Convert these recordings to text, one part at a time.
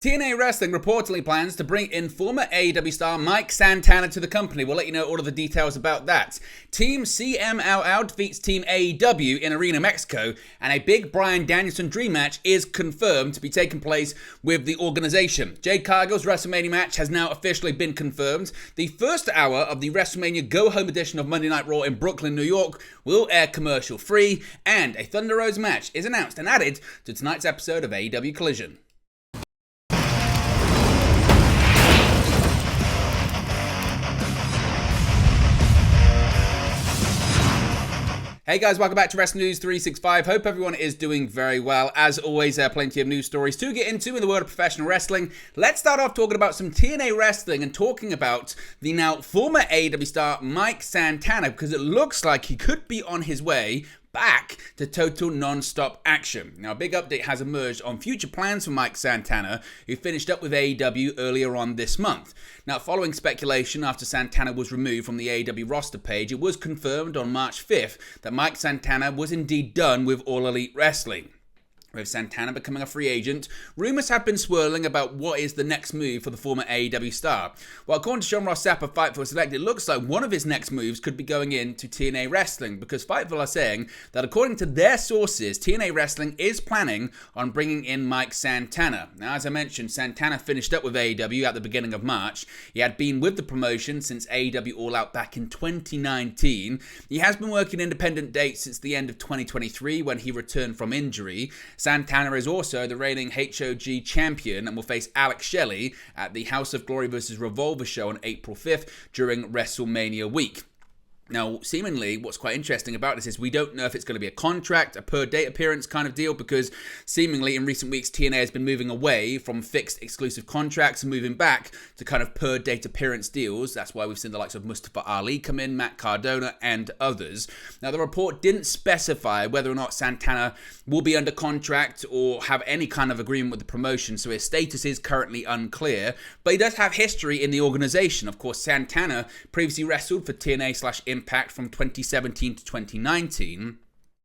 TNA Wrestling reportedly plans to bring in former AEW star Mike Santana to the company. We'll let you know all of the details about that. Team CMLL defeats Team AEW in Arena Mexico, and a big Bryan Danielson dream match is confirmed to be taking place with the organization. Jade Cargill's WrestleMania match has now officially been confirmed. The first hour of the WrestleMania Go-Home edition of Monday Night Raw in Brooklyn, New York will air commercial free, and a Thunder Rose match is announced and added to tonight's episode of AEW Collision. Hey guys, welcome back to Wrestling News 365. Hope everyone is doing very well. As always, plenty of news stories to get into in the world of professional wrestling. Let's start off talking about some TNA Wrestling and talking about the now former AEW star Mike Santana, because it looks like he could be on his way back to total non-stop action. Now, a big update has emerged on future plans for Mike Santana, who finished up with AEW earlier on this month. Now, following speculation after Santana was removed from the AEW roster page, it was confirmed on March 5th that Mike Santana was indeed done with All Elite Wrestling. With Santana becoming a free agent, rumours have been swirling about what is the next move for the former AEW star. Well, according to Sean Ross Sapp of Fightful Select, it looks like one of his next moves could be going into TNA Wrestling, because Fightful are saying that according to their sources, TNA Wrestling is planning on bringing in Mike Santana. Now, as I mentioned, Santana finished up with AEW at the beginning of March. He had been with the promotion since AEW All Out back in 2019. He has been working independent dates since the end of 2023 when he returned from injury. Santana is also the reigning HOG champion and will face Alex Shelley at the House of Glory vs. Revolver show on April 5th during WrestleMania week. Now, seemingly, what's quite interesting about this is we don't know if it's going to be a contract, a per-date appearance kind of deal, because seemingly in recent weeks, TNA has been moving away from fixed exclusive contracts and moving back to kind of per-date appearance deals. That's why we've seen the likes of Mustafa Ali come in, Matt Cardona, and others. Now, the report didn't specify whether or not Santana will be under contract or have any kind of agreement with the promotion, so his status is currently unclear, but he does have history in the organization. Of course, Santana previously wrestled for TNA/Impact from 2017 to 2019,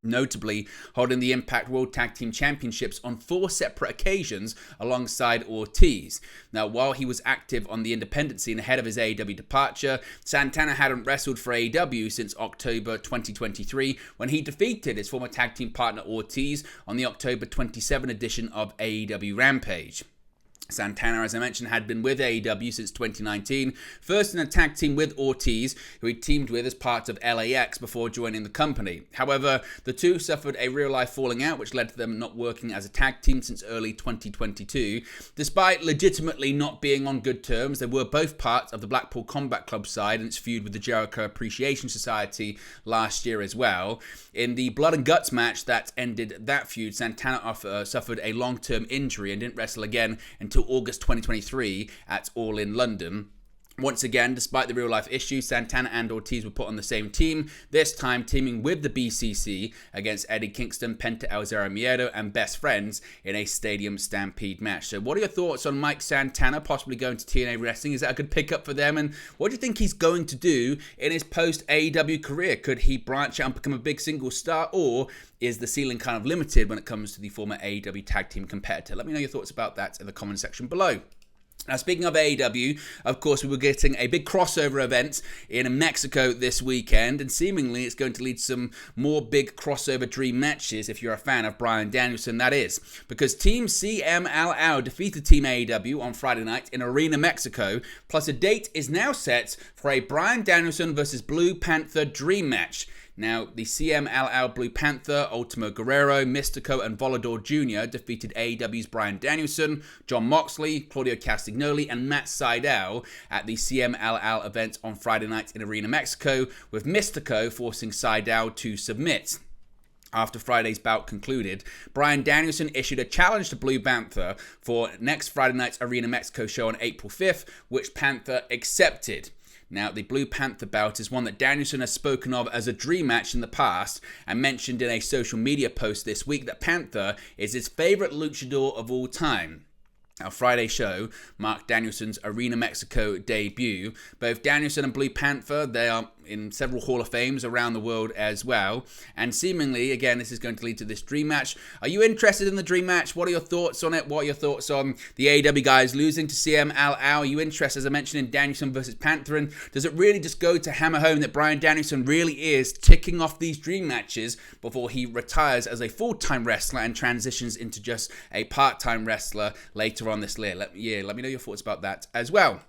notably holding the Impact World Tag Team Championships on 4 separate occasions alongside Ortiz. Now, while he was active on the independent scene ahead of his AEW departure, Santana hadn't wrestled for AEW since October 2023, when he defeated his former tag team partner Ortiz on the October 27 edition of AEW Rampage. Santana, as I mentioned, had been with AEW since 2019, first in a tag team with Ortiz, who he teamed with as part of LAX before joining the company. However, the two suffered a real-life falling out, which led to them not working as a tag team since early 2022. Despite legitimately not being on good terms, they were both part of the Blackpool Combat Club side and its feud with the Jericho Appreciation Society last year as well. In the Blood and Guts match that ended that feud, Santana suffered a long-term injury and didn't wrestle again until August 2023 at All In London. Once again, despite the real-life issues, Santana and Ortiz were put on the same team, this time teaming with the BCC against Eddie Kingston, Penta El Zero Miedo, and Best Friends in a Stadium Stampede match. So what are your thoughts on Mike Santana possibly going to TNA Wrestling? Is that a good pickup for them? And what do you think he's going to do in his post-AEW career? Could he branch out and become a big single star, or is the ceiling kind of limited when it comes to the former AEW tag team competitor? Let me know your thoughts about that in the comment section below. Now, speaking of AEW, of course, we were getting a big crossover event in Mexico this weekend, and seemingly it's going to lead to some more big crossover dream matches if you're a fan of Bryan Danielson, that is. Because Team CMLL defeated Team AEW on Friday night in Arena Mexico, plus a date is now set for a Bryan Danielson versus Blue Panther dream match. Now, the CMLL Blue Panther, Ultimo Guerrero, Mystico, and Volador Jr. defeated AEW's Bryan Danielson, Jon Moxley, Claudio Castagnoli, and Matt Sydal at the CMLL event on Friday night in Arena Mexico, with Mystico forcing Sydal to submit. After Friday's bout concluded, Bryan Danielson issued a challenge to Blue Panther for next Friday night's Arena Mexico show on April 5th, which Panther accepted. Now, the Blue Panther bout is one that Danielson has spoken of as a dream match in the past and mentioned in a social media post this week that Panther is his favourite luchador of all time. Our Friday show marked Danielson's Arena Mexico debut. Both Danielson and Blue Panther, they are in several Hall of Fames around the world as well. And seemingly, again, this is going to lead to this dream match. Are you interested in the dream match? What are your thoughts on it? What are your thoughts on the AEW guys losing to CMLL? Are you interested, as I mentioned, in Danielson versus Panther? And does it really just go to hammer home that Bryan Danielson really is ticking off these dream matches before he retires as a full-time wrestler and transitions into just a part-time wrestler later on this year? Let me know your thoughts about that as well.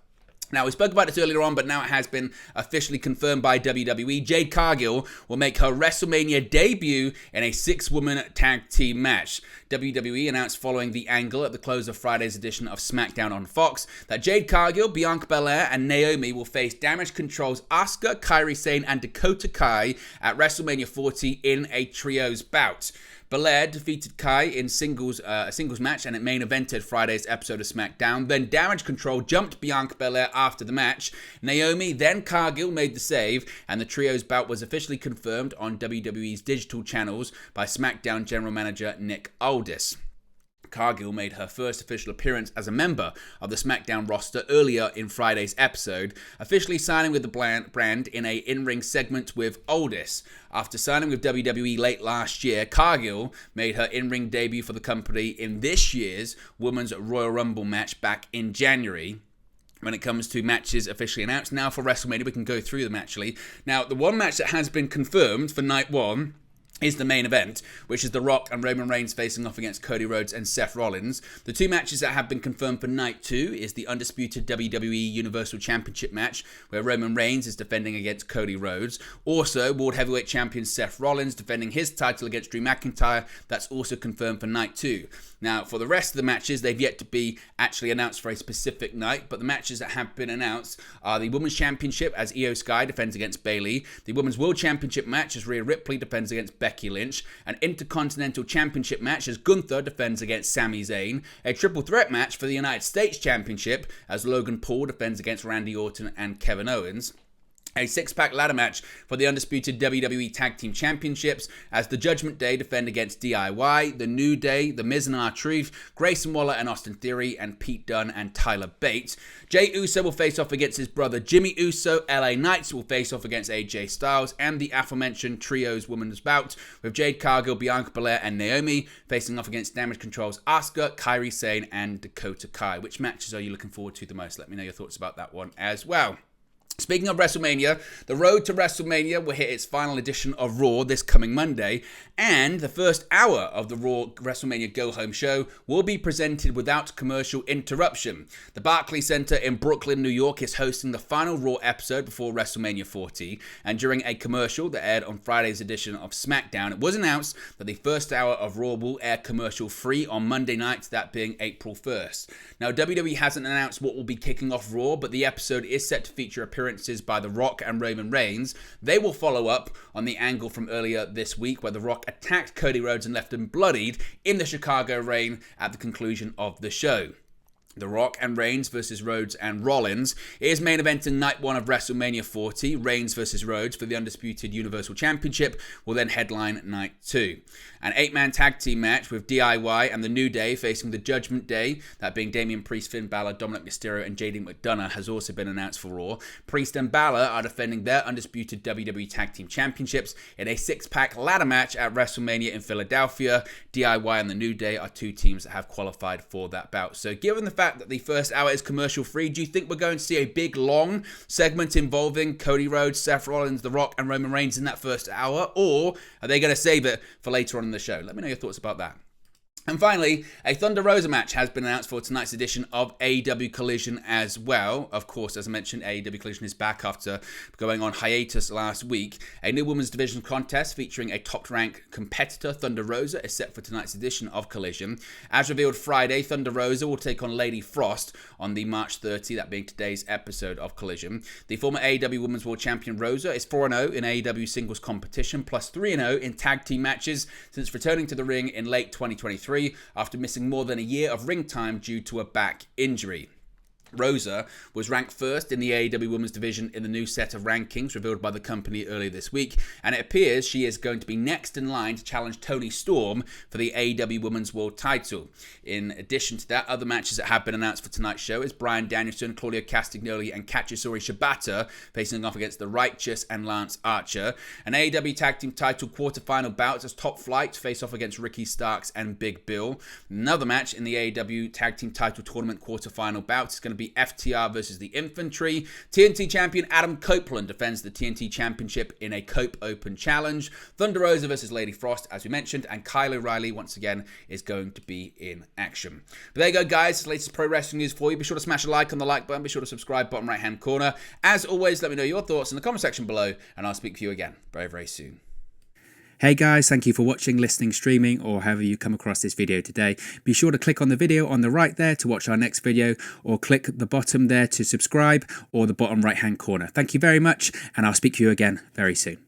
Now, we spoke about this earlier on, but now it has been officially confirmed by WWE. Jade Cargill will make her WrestleMania debut in a 6-woman tag team match. WWE announced following the angle at the close of Friday's edition of SmackDown on Fox that Jade Cargill, Bianca Belair, and Naomi will face Damage Control's Asuka, Kairi Sane, and Dakota Kai at WrestleMania 40 in a trios bout. Belair defeated Kai in a singles match, and it main evented Friday's episode of SmackDown. Then Damage Control jumped Bianca Belair after the match. Naomi, then Cargill made the save, and the trios bout was officially confirmed on WWE's digital channels by SmackDown General Manager Nick Aldis. Cargill made her first official appearance as a member of the SmackDown roster earlier in Friday's episode, officially signing with the brand in a in-ring segment with Aldis. After signing with WWE late last year, Cargill made her in-ring debut for the company in this year's Women's Royal Rumble match back in January. When it comes to matches officially announced now for WrestleMania, we can go through them actually. Now, the one match that has been confirmed for night one is the main event, which is The Rock and Roman Reigns facing off against Cody Rhodes and Seth Rollins. The two matches that have been confirmed for night two is the undisputed WWE Universal Championship match, where Roman Reigns is defending against Cody Rhodes. Also, World Heavyweight Champion Seth Rollins defending his title against Drew McIntyre. That's also confirmed for night two. Now, for the rest of the matches, they've yet to be actually announced for a specific night, but the matches that have been announced are the Women's Championship as Io Sky defends against Bayley, the Women's World Championship match as Rhea Ripley defends against Becky Lynch, an Intercontinental Championship match as Gunther defends against Sami Zayn, a triple threat match for the United States Championship as Logan Paul defends against Randy Orton and Kevin Owens, a six-pack ladder match for the undisputed WWE Tag Team Championships as the Judgment Day defend against DIY, The New Day, The Miz and R-Truth, Grayson Waller and Austin Theory, and Pete Dunne and Tyler Bate. Jey Uso will face off against his brother Jimmy Uso. LA Knights will face off against AJ Styles, and the aforementioned Trios Women's Bout with Jade Cargill, Bianca Belair, and Naomi facing off against Damage Control's Asuka, Kairi Sane, and Dakota Kai. Which matches are you looking forward to the most? Let me know your thoughts about that one as well. Speaking of WrestleMania, the road to WrestleMania will hit its final edition of Raw this coming Monday, and the first hour of the Raw WrestleMania Go Home show will be presented without commercial interruption. The Barclays Center in Brooklyn, New York is hosting the final Raw episode before WrestleMania 40, and during a commercial that aired on Friday's edition of SmackDown, it was announced that the first hour of Raw will air commercial-free on Monday night, that being April 1st. Now, WWE hasn't announced what will be kicking off Raw, but the episode is set to feature appearances by The Rock and Roman Reigns. They will follow up on the angle from earlier this week where The Rock attacked Cody Rhodes and left him bloodied in the Chicago Rain at the conclusion of the show. The Rock and Reigns versus Rhodes and Rollins is main eventing night one of WrestleMania 40. Reigns versus Rhodes for the undisputed Universal Championship will then headline night two. An 8-man tag team match with DIY and The New Day facing the Judgment Day, that being Damian Priest, Finn Balor, Dominic Mysterio, and JD McDonough, has also been announced for Raw. Priest and Balor are defending their undisputed WWE Tag Team Championships in a 6-pack ladder match at WrestleMania in Philadelphia. DIY and The New Day are two teams that have qualified for that bout. So given the fact that the first hour is commercial free, do you think we're going to see a big long segment involving Cody Rhodes, Seth Rollins, The Rock, and Roman Reigns in that first hour, or are they going to save it for later on in the show? Let me know your thoughts about that. And finally, a Thunder Rosa match has been announced for tonight's edition of AEW Collision as well. Of course, as I mentioned, AEW Collision is back after going on hiatus last week. A new women's division contest featuring a top-ranked competitor, Thunder Rosa, is set for tonight's edition of Collision. As revealed Friday, Thunder Rosa will take on Lady Frost on the March 30, that being today's episode of Collision. The former AEW Women's World Champion Rosa is 4-0 in AEW singles competition, plus 3-0 in tag team matches since returning to the ring in late 2023. After missing more than a year of ring time due to a back injury. Rosa was ranked first in the AEW Women's Division in the new set of rankings revealed by the company earlier this week, and it appears she is going to be next in line to challenge Toni Storm for the AEW Women's World title. In addition to that, other matches that have been announced for tonight's show is Bryan Danielson, Claudio Castagnoli, and Katsuyori Shibata facing off against The Righteous and Lance Archer. An AEW Tag Team title quarterfinal bout as Top Flight face off against Ricky Starks and Big Bill. Another match in the AEW Tag Team title tournament quarterfinal bout is going to be FTR versus the Infantry. TNT champion Adam Copeland defends the TNT championship in a Cope Open challenge. Thunder Rosa versus Lady Frost, as we mentioned, and Kyle O'Reilly once again is going to be in action. But there you go, guys. Latest pro wrestling news for you. Be sure to smash a like on the like button. Be sure to subscribe, bottom right hand corner. As always, let me know your thoughts in the comment section below, and I'll speak to you again very, very soon. Hey guys, thank you for watching, listening, streaming, or however you come across this video today. Be sure to click on the video on the right there to watch our next video, or click the bottom there to subscribe, or the bottom right hand corner. Thank you very much, and I'll speak to you again very soon.